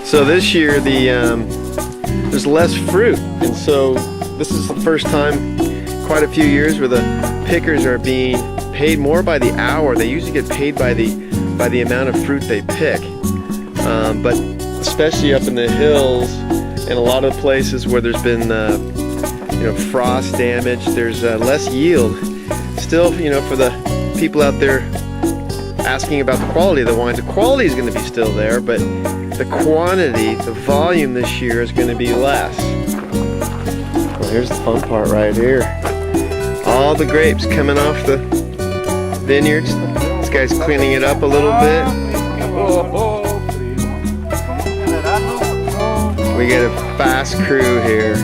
So this year there's less fruit, and so this is the first time quite a few years where the pickers are being paid more by the hour. They usually get paid by the amount of fruit they pick, but especially up in the hills and a lot of places where there's been frost damage, there's less yield. Still, for the people out there asking about the quality of the wine, the quality is going to be still there, but the quantity, the volume this year is going to be less. Well, here's the fun part right here. All the grapes coming off the vineyards. This guy's cleaning it up a little bit. We get a fast crew here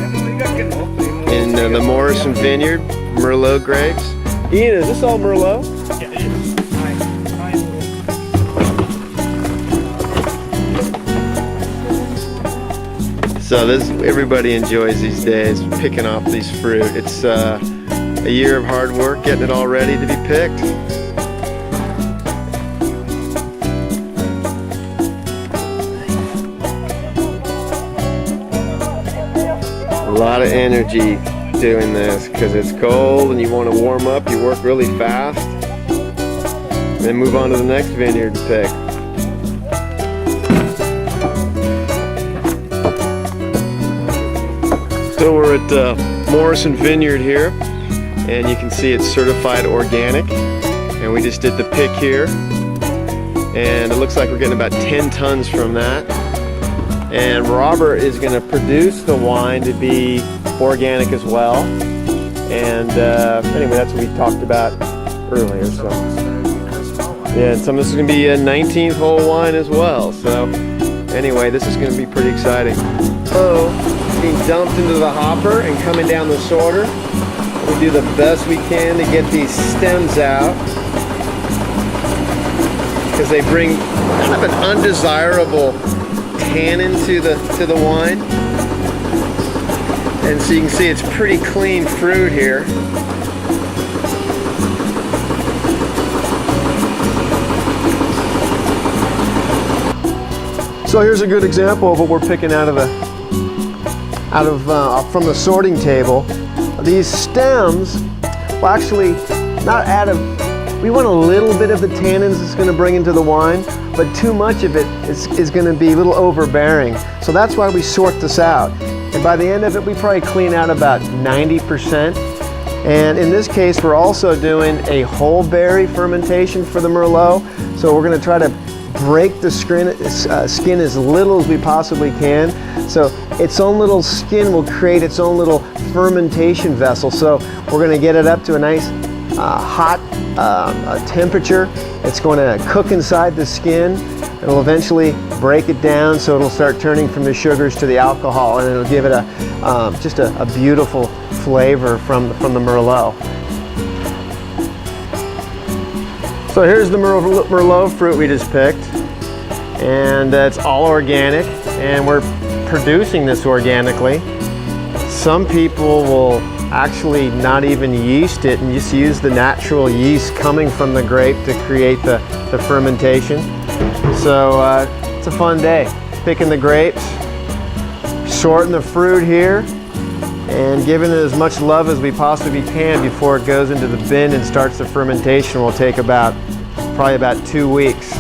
in the Morrison Vineyard, Merlot grapes. Ian, is this all Merlot? Yeah, it is. So everybody enjoys these days, picking off these fruit. It's a year of hard work, getting it all ready to be picked. A lot of energy doing this because it's cold and you want to warm up. You work really fast and then move on to the next vineyard to pick. So we're at Morrison Vineyard here, and you can see it's certified organic, and we just did the pick here, and it looks like we're getting about 10 tons from that. And Robert is going to produce the wine to be organic as well, and anyway, that's what we talked about earlier. So yeah, and some of this is going to be a 19th hole wine as well. So anyway, this is going to be pretty exciting. So being dumped into the hopper and coming down the sorter. We do the best we can to get these stems out because they bring kind of an undesirable tannin to the wine. And so you can see it's pretty clean fruit here. So here's a good example of what we're picking from the sorting table. These stems, well, actually, we want a little bit of the tannins it's going to bring into the wine, but too much of it is going to be a little overbearing. So that's why we sort this out. And by the end of it, we probably clean out about 90%. And in this case, we're also doing a whole berry fermentation for the Merlot. So we're going to try to break the skin as little as we possibly can. So its own little skin will create its own little fermentation vessel. So we're going to get it up to a nice hot temperature. It's going to cook inside the skin. It'll eventually break it down so it'll start turning from the sugars to the alcohol, and it'll give it just a beautiful flavor from the Merlot. So here's the Merlot fruit we just picked, and it's all organic, and we're producing this organically. Some people will actually not even yeast it and just use the natural yeast coming from the grape to create the fermentation. So it's a fun day, picking the grapes, sorting the fruit here, and giving it as much love as we possibly can before it goes into the bin and starts the fermentation. Will take probably about 2 weeks.